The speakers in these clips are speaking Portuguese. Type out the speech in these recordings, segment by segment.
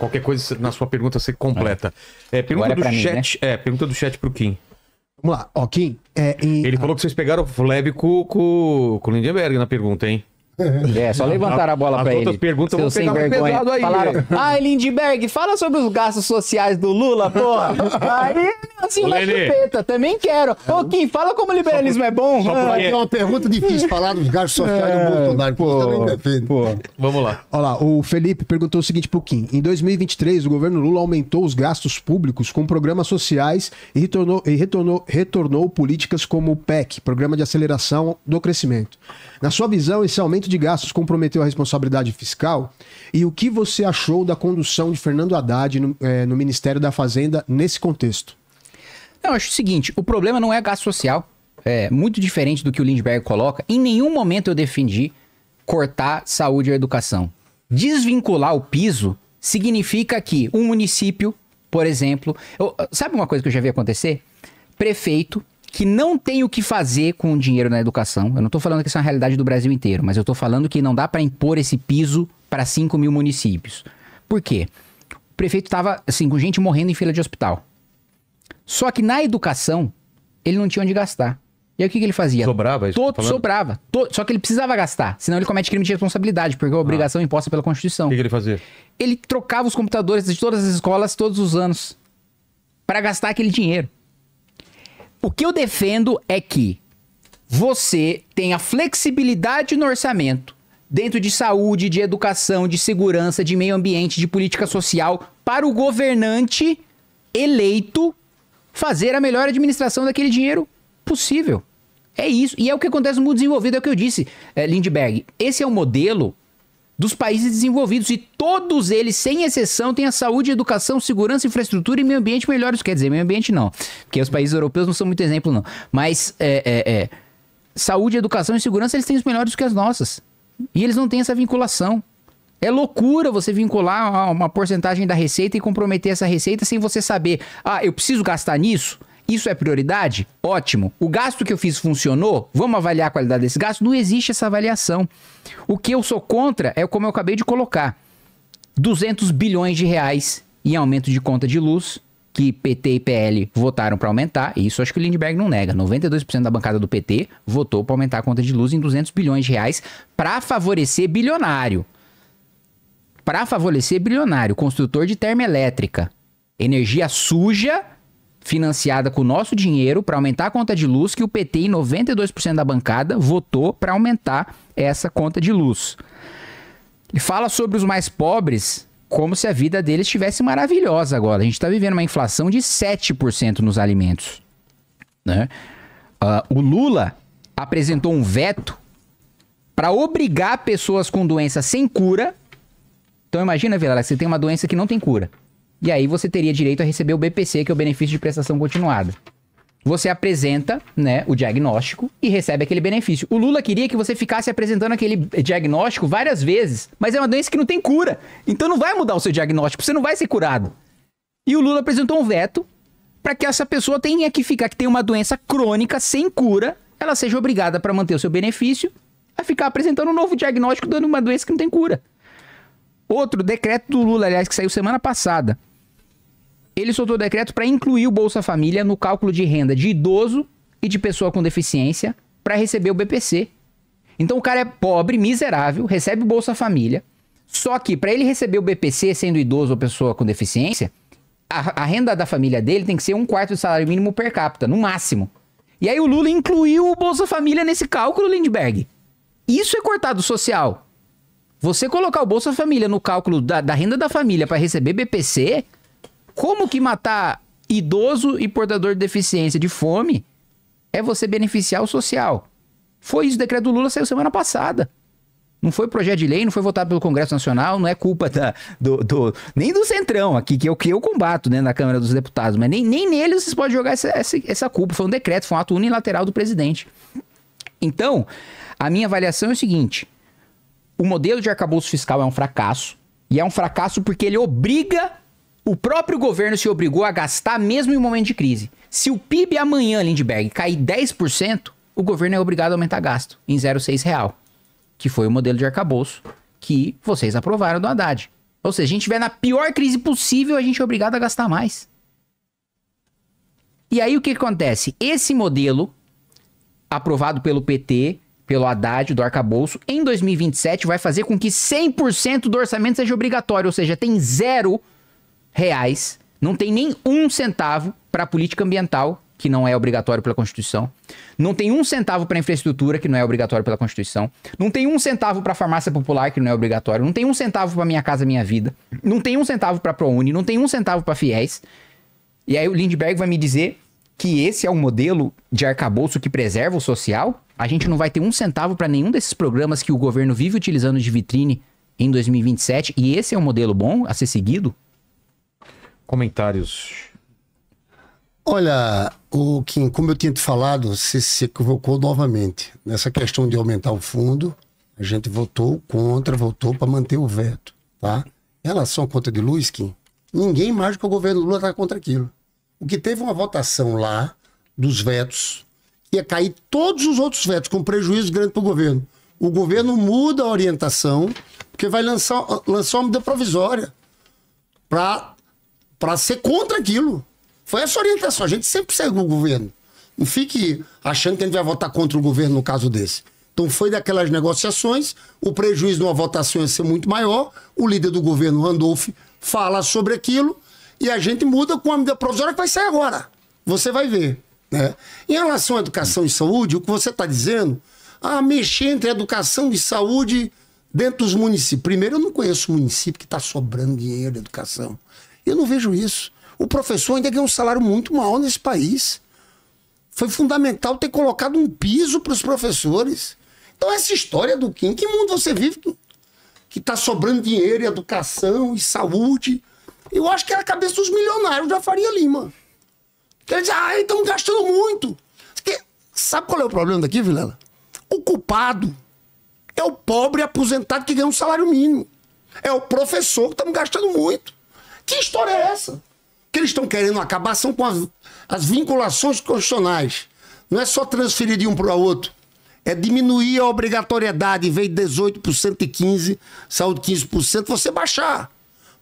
qualquer coisa na sua pergunta você completa. Pergunta do chat. Mim, né? Pergunta do chat pro Kim. Vamos lá, ó, Kim. Ele falou que vocês pegaram o Leb com o Lindenberg na pergunta, hein? Só levantar a bola pra ele. Outras perguntas vão pegar mais vergonha. pesado aí. Falaram, Lindenberg, fala sobre os gastos sociais do Lula, porra. Aí, assim, na chupeta, também quero. Ô, Kim, fala como o liberalismo é bom. É uma pergunta difícil falar dos gastos sociais do Bolsonaro, que você também defende. Vamos lá. Olha lá, o Felipe perguntou o seguinte pro Kim. Em 2023, o governo Lula aumentou os gastos públicos com programas sociais e retornou políticas como o PEC, Programa de Aceleração do Crescimento. Na sua visão, esse aumento de gastos comprometeu a responsabilidade fiscal? E o que você achou da condução de Fernando Haddad no Ministério da Fazenda nesse contexto? Eu acho o seguinte, o problema não é gasto social. É muito diferente do que o Lindenberg coloca. Em nenhum momento eu defendi cortar saúde e educação. Desvincular o piso significa que um município, por exemplo... sabe uma coisa que eu já vi acontecer? Prefeito que não tem o que fazer com o dinheiro na educação. Eu não tô falando que isso é uma realidade do Brasil inteiro, mas eu tô falando que não dá para impor esse piso para 5 mil municípios. Por quê? O prefeito tava, assim, com gente morrendo em fila de hospital. Só que na educação, ele não tinha onde gastar. E aí o que ele fazia? Sobrava? Sobrava. Só que ele precisava gastar, senão ele comete crime de responsabilidade, porque é uma obrigação imposta pela Constituição. O que ele fazia? Ele trocava os computadores de todas as escolas todos os anos para gastar aquele dinheiro. O que eu defendo é que você tenha flexibilidade no orçamento, dentro de saúde, de educação, de segurança, de meio ambiente, de política social, para o governante eleito fazer a melhor administração daquele dinheiro possível. É isso. E é o que acontece no mundo desenvolvido, é o que eu disse, Lindenberg. Esse é o modelo dos países desenvolvidos e todos eles, sem exceção, têm a saúde, educação, segurança, infraestrutura e meio ambiente melhores. Quer dizer, meio ambiente não, porque os países europeus não são muito exemplo não. Mas saúde, educação e segurança, eles têm os melhores do que as nossas. E eles não têm essa vinculação. É loucura você vincular uma porcentagem da receita e comprometer essa receita sem você saber, eu preciso gastar nisso? Isso é prioridade? Ótimo. O gasto que eu fiz funcionou? Vamos avaliar a qualidade desse gasto? Não existe essa avaliação. O que eu sou contra é como eu acabei de colocar. 200 bilhões de reais em aumento de conta de luz, que PT e PL votaram para aumentar, e isso acho que o Lindenberg não nega. 92% da bancada do PT votou para aumentar a conta de luz em 200 bilhões de reais para favorecer bilionário. Para favorecer bilionário, construtor de termoelétrica. Energia suja, financiada com o nosso dinheiro para aumentar a conta de luz, que o PT e 92% da bancada votou para aumentar essa conta de luz. Ele fala sobre os mais pobres como se a vida deles estivesse maravilhosa agora. A gente está vivendo uma inflação de 7% nos alimentos, né? O Lula apresentou um veto para obrigar pessoas com doença sem cura. Então imagina, Vilela, que você tem uma doença que não tem cura. E aí você teria direito a receber o BPC, que é o benefício de prestação continuada. Você apresenta, né, o diagnóstico e recebe aquele benefício. O Lula queria que você ficasse apresentando aquele diagnóstico várias vezes, mas é uma doença que não tem cura. Então não vai mudar o seu diagnóstico, você não vai ser curado. E o Lula apresentou um veto para que essa pessoa tenha que ficar, que tem uma doença crônica sem cura, ela seja obrigada, para manter o seu benefício, a ficar apresentando um novo diagnóstico dando uma doença que não tem cura. Outro decreto do Lula, aliás, que saiu semana passada. Ele soltou o decreto para incluir o Bolsa Família no cálculo de renda de idoso e de pessoa com deficiência para receber o BPC. Então o cara é pobre, miserável, recebe o Bolsa Família, só que para ele receber o BPC sendo idoso ou pessoa com deficiência, a renda da família dele tem que ser 1/4 do salário mínimo per capita, no máximo. E aí o Lula incluiu o Bolsa Família nesse cálculo, Lindenberg. Isso é cortado social. Você colocar o Bolsa Família no cálculo da renda da família para receber BPC... Como que matar idoso e portador de deficiência de fome é você beneficiar o social? Foi isso, o decreto do Lula saiu semana passada. Não foi projeto de lei, não foi votado pelo Congresso Nacional, não é culpa nem do Centrão aqui, que é o que eu combato dentro da Câmara dos Deputados, mas nem neles vocês podem jogar essa culpa. Foi um decreto, foi um ato unilateral do presidente. Então, a minha avaliação é o seguinte: o modelo de arcabouço fiscal é um fracasso, e é um fracasso porque ele obriga... O próprio governo se obrigou a gastar mesmo em um momento de crise. Se o PIB amanhã, Lindenberg, cair 10%, o governo é obrigado a aumentar gasto em R$0,6, que foi o modelo de arcabouço que vocês aprovaram do Haddad. Ou seja, a gente estiver na pior crise possível, a gente é obrigado a gastar mais. E aí o que acontece? Esse modelo, aprovado pelo PT, pelo Haddad, do arcabouço, em 2027 vai fazer com que 100% do orçamento seja obrigatório. Ou seja, tem R$0, não tem nem 1 centavo para a política ambiental, que não é obrigatório pela Constituição. Não tem 1 centavo para infraestrutura, que não é obrigatório pela Constituição. Não tem 1 centavo para farmácia popular, que não é obrigatório. Não tem 1 centavo para Minha Casa Minha Vida. Não tem 1 centavo para ProUni. Não tem 1 centavo para FIES. E aí o Lindbergh vai me dizer que esse é o modelo de arcabouço que preserva o social? A gente não vai ter 1 centavo para nenhum desses programas que o governo vive utilizando de vitrine em 2027? E esse é um modelo bom a ser seguido? Comentários. Olha, Kim, como eu tinha te falado, você se equivocou novamente. Nessa questão de aumentar o fundo, a gente votou contra, votou para manter o veto, tá? Em relação à conta de luz, Kim, ninguém mais do que o governo Lula está contra aquilo. O que teve uma votação lá dos vetos, ia cair todos os outros vetos, com prejuízo grande para o governo. O governo muda a orientação, porque vai lançar uma medida provisória para ser contra aquilo. Foi essa orientação. A gente sempre segue o governo. Não fique achando que a gente vai votar contra o governo no caso desse. Então foi daquelas negociações, o prejuízo numa votação ia ser muito maior, o líder do governo, Randolph, fala sobre aquilo e a gente muda com a medida provisória que vai sair agora. Você vai ver. Né? Em relação à educação e saúde, o que você está dizendo, mexer entre educação e saúde dentro dos municípios. Primeiro, eu não conheço município que está sobrando dinheiro de educação. Eu não vejo isso. O professor ainda ganha um salário muito maior nesse país. Foi fundamental ter colocado um piso para os professores. Então essa história do Kim, que mundo você vive que está sobrando dinheiro em educação e saúde? Eu acho que era a cabeça dos milionários da Faria Lima. Quer dizer, estamos gastando muito. Sabe qual é o problema daqui, Vilela? O culpado é o pobre aposentado que ganha um salário mínimo. É o professor que estamos gastando muito. Que história é essa? Que eles estão querendo acabar são com as vinculações constitucionais. Não é só transferir de um para o outro. É diminuir a obrigatoriedade, em vez de 18% e 15%, saúde 15%, você baixar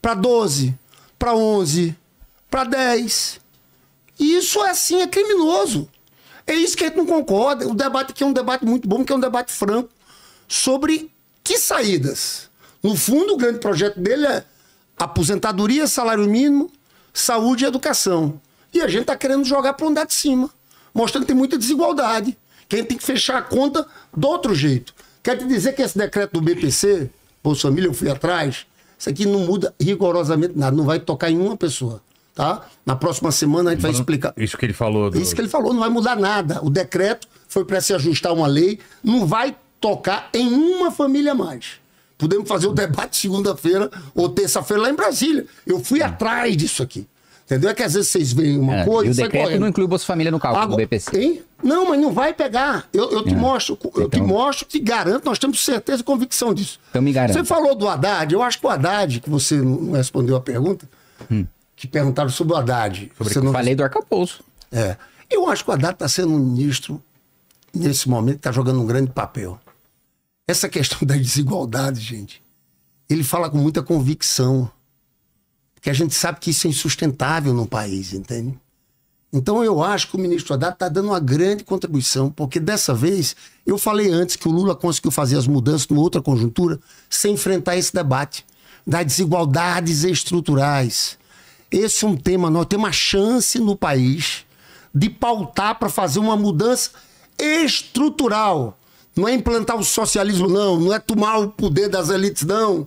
para 12%, para 11%, para 10%. E isso assim é criminoso. É isso que a gente não concorda. O debate aqui é um debate muito bom, que é um debate franco sobre que saídas. No fundo, o grande projeto dele é aposentadoria, salário mínimo, saúde e educação. E a gente está querendo jogar para o andar de cima, mostrando que tem muita desigualdade, que a gente tem que fechar a conta do outro jeito. Quero te dizer que esse decreto do BPC, Bolsa Família, eu fui atrás, isso aqui não muda rigorosamente nada, não vai tocar em uma pessoa, tá? Na próxima semana a gente vai explicar. Isso que ele falou. Isso que ele falou, não vai mudar nada. O decreto foi para se ajustar uma lei, não vai tocar em uma família mais. Podemos fazer o debate segunda-feira ou terça-feira lá em Brasília. Eu fui atrás disso aqui. Entendeu? É que às vezes vocês veem uma coisa... E o decreto não inclui o Bolsa Família no cálculo do BPC. Hein? Não, mas não vai pegar. Eu te mostro, te mostro, te garanto, nós temos certeza e convicção disso. Então me garanto. Você falou do Haddad, eu acho que o Haddad, que você não respondeu a pergunta, que perguntaram sobre o Haddad. Falei do arcabouço. Eu acho que o Haddad está sendo um ministro, nesse momento, que está jogando um grande papel. Essa questão da desigualdade, gente, ele fala com muita convicção. Porque a gente sabe que isso é insustentável no país, entende? Então eu acho que o ministro Haddad está dando uma grande contribuição, porque dessa vez, eu falei antes que o Lula conseguiu fazer as mudanças numa outra conjuntura sem enfrentar esse debate das desigualdades estruturais. Esse é um tema, nós temos uma chance no país de pautar para fazer uma mudança estrutural. Não é implantar o socialismo, não é tomar o poder das elites, não.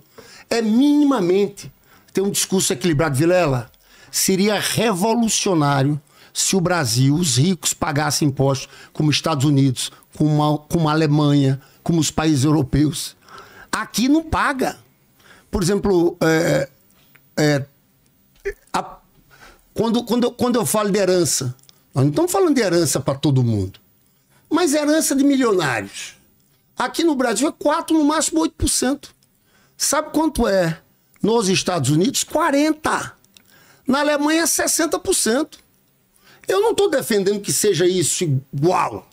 É minimamente ter um discurso equilibrado. Vilela, seria revolucionário se o Brasil, os ricos, pagassem impostos como os Estados Unidos, como a Alemanha, como os países europeus. Aqui não paga. Por exemplo, quando eu falo de herança, nós não estamos falando de herança para todo mundo, mas herança de milionários. Aqui no Brasil é 4%, no máximo 8%. Sabe quanto é? Nos Estados Unidos, 40%. Na Alemanha, 60%. Eu não estou defendendo que seja isso igual,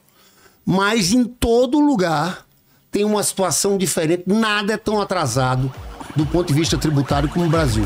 mas em todo lugar tem uma situação diferente. Nada é tão atrasado do ponto de vista tributário como o Brasil.